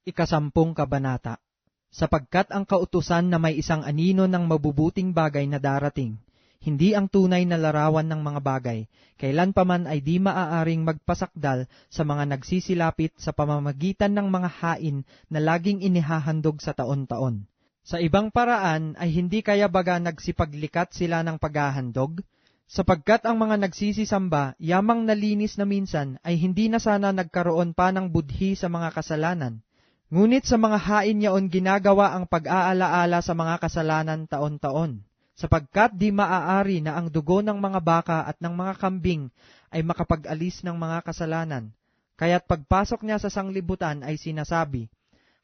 Ikasampung kabanata. Sapagkat ang kautusan na may isang anino ng mabubuting bagay na darating, hindi ang tunay na larawan ng mga bagay, kailanpaman ay di maaaring magpasakdal sa mga nagsisilapit sa pamamagitan ng mga hain na laging inihahandog sa taon-taon. Sa ibang paraan ay hindi kaya baga nagsipaglikat sila ng paghahandog? Sapagkat ang mga nagsisisamba, yamang nalinis na minsan, ay hindi na sana nagkaroon pa ng budhi sa mga kasalanan. Ngunit sa mga hain yaon ginagawa ang pag-aalaala sa mga kasalanan taon-taon, sapagkat di maaari na ang dugo ng mga baka at ng mga kambing ay makapag-alis ng mga kasalanan. Kaya't pagpasok niya sa sanglibutan ay sinasabi,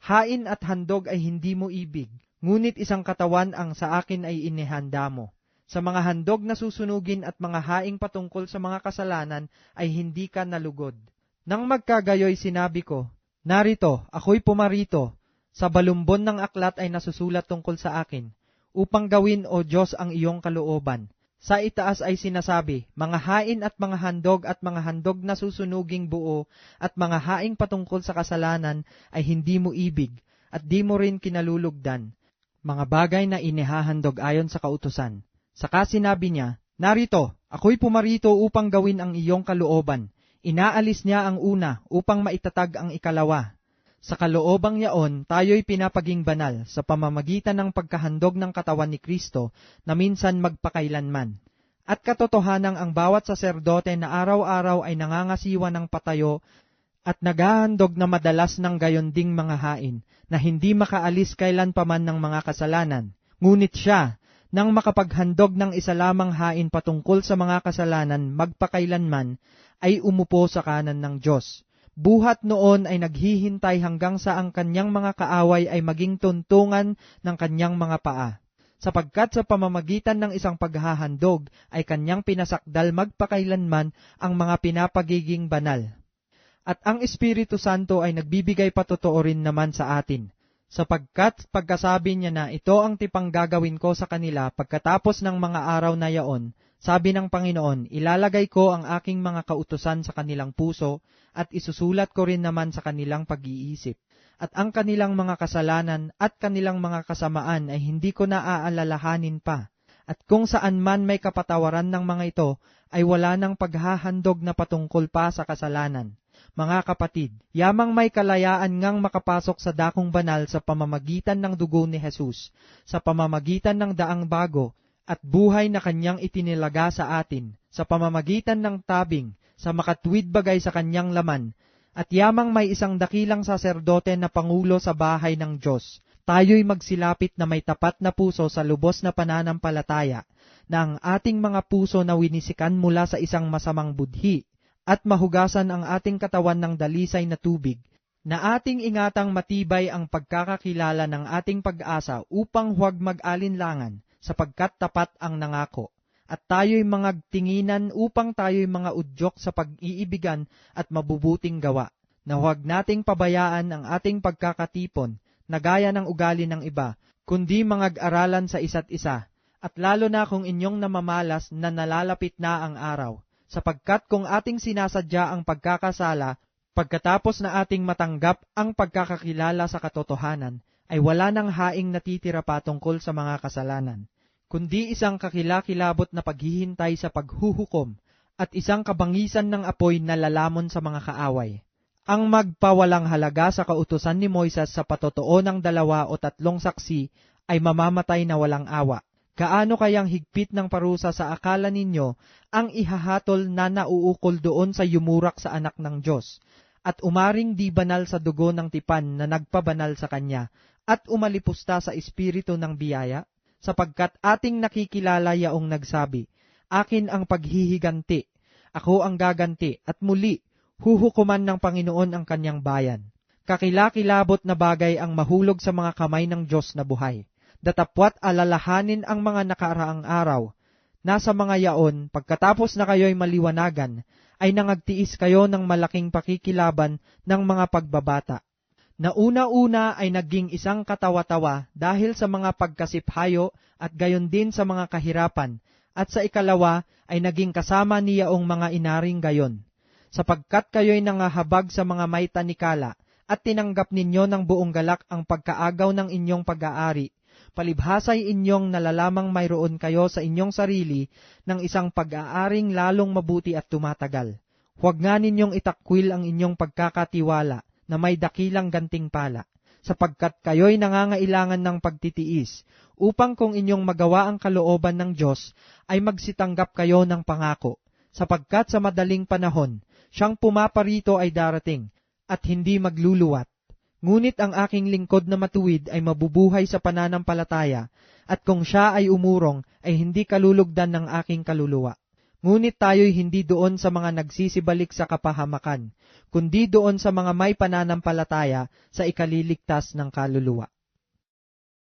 hain at handog ay hindi mo ibig, ngunit isang katawan ang sa akin ay inihanda mo. Sa mga handog na susunugin at mga haing patungkol sa mga kasalanan ay hindi ka nalugod. Nang magkagayoy sinabi ko, narito, ako'y pumarito, sa balumbon ng aklat ay nasusulat tungkol sa akin, upang gawin, O Diyos, ang iyong kalooban. Sa itaas ay sinasabi, mga hain at mga handog na susunuging buo, at mga haing patungkol sa kasalanan ay hindi mo ibig, at di mo rin kinalulugdan, mga bagay na inihahandog ayon sa kautusan. Saka sinabi niya, narito, ako'y pumarito upang gawin ang iyong kalooban. Inaalis niya ang una upang maitatag ang ikalawa. Sa kaloobang yaon, tayo'y pinapaging banal sa pamamagitan ng pagkahandog ng katawan ni Kristo na minsan magpakailanman. At katotohanang ang bawat saserdote na araw-araw ay nangangasiwa ng patayo at naghahandog na madalas ng gayon ding mga hain na hindi makaalis kailanpaman ng mga kasalanan. Ngunit siya, nang makapaghandog ng isa lamang hain patungkol sa mga kasalanan magpakailanman, ay umupo sa kanan ng Diyos. Buhat noon ay naghihintay hanggang sa ang kanyang mga kaaway ay maging tuntungan ng kanyang mga paa. Sapagkat sa pamamagitan ng isang paghahandog ay kanyang pinasakdal magpakailanman ang mga pinapagiging banal. At ang Espiritu Santo ay nagbibigay patotoo rin naman sa atin. Sapagkat pagkasabi niya na ito ang tipang gagawin ko sa kanila pagkatapos ng mga araw na yaon, sabi ng Panginoon, ilalagay ko ang aking mga kautusan sa kanilang puso at isusulat ko rin naman sa kanilang pag-iisip. At ang kanilang mga kasalanan at kanilang mga kasamaan ay hindi ko naaalalahanin pa. At kung saan man may kapatawaran ng mga ito, ay wala nang paghahandog na patungkol pa sa kasalanan. Mga kapatid, yamang may kalayaan ngang makapasok sa dakong banal sa pamamagitan ng dugo ni Jesus, sa pamamagitan ng daang bago, at buhay na kanyang itinilaga sa atin, sa pamamagitan ng tabing, sa makatwid bagay sa kanyang laman, at yamang may isang dakilang saserdote na pangulo sa bahay ng Diyos, tayo'y magsilapit na may tapat na puso sa lubos na pananampalataya, na ang ating mga puso na winisikan mula sa isang masamang budhi, at mahugasan ang ating katawan ng dalisay na tubig, na ating ingatang matibay ang pagkakakilala ng ating pag-asa upang huwag mag-alinlangan, sapagkat tapat ang nangako. At tayo'y mga tinginan upang tayo'y mga udyok sa pag-iibigan at mabubuting gawa, na huwag nating pabayaan ang ating pagkakatipon, na gaya ng ugali ng iba, kundi mangag-aralan sa isa't isa, at lalo na kung inyong namamalas na nalalapit na ang araw. Sapagkat kung ating sinasadya ang pagkakasala, pagkatapos na ating matanggap ang pagkakakilala sa katotohanan, ay wala nang haing natitira pa tungkol sa mga kasalanan, kundi isang kakilakilabot na paghihintay sa paghuhukom, at isang kabangisan ng apoy na lalamon sa mga kaaway. Ang magpawalang halaga sa kautusan ni Moises sa patotoo ng 2 o 3 saksi ay mamamatay na walang awa. Kaano kayang higpit ng parusa sa akala ninyo ang ihahatol na nauukol doon sa yumurak sa anak ng Diyos, at umaring di banal sa dugo ng tipan na nagpabanal sa kanya, at umalipusta sa espiritu ng biyaya? Sapagkat ating nakikilala yaong nagsabi, akin ang paghihiganti, ako ang gaganti, at muli, huhukuman ng Panginoon ang kanyang bayan. Kakilakilabot na bagay ang mahulog sa mga kamay ng Diyos na buhay. Datapwat alalahanin ang mga nakaraang araw. Nasa mga yaon, pagkatapos na kayo'y maliwanagan, ay nangagtiis kayo ng malaking pakikilaban ng mga pagbabata. Na una-una ay naging isang katawa-tawa dahil sa mga pagkasiphayo at gayon din sa mga kahirapan, at sa ikalawa ay naging kasama niyaong mga inaring gayon. Sapagkat kayo'y nangahabag sa mga may tanikala, at tinanggap ninyo ng buong galak ang pagkaagaw ng inyong pag-aari, palibhasay inyong nalalamang mayroon kayo sa inyong sarili ng isang pag-aaring lalong mabuti at tumatagal. Huwag nga ninyong itakwil ang inyong pagkakatiwala na may dakilang gantimpala, sapagkat kayo'y nangangailangan ng pagtitiis, upang kung inyong magawa ang kalooban ng Diyos, ay magsitanggap kayo ng pangako, sapagkat sa madaling panahon, siyang pumaparito ay darating, at hindi magluluwat. Ngunit ang aking lingkod na matuwid ay mabubuhay sa pananampalataya, at kung siya ay umurong, ay hindi kalulugdan ng aking kaluluwa. Ngunit tayo'y hindi doon sa mga nagsisibalik sa kapahamakan, kundi doon sa mga may pananampalataya sa ikaliligtas ng kaluluwa.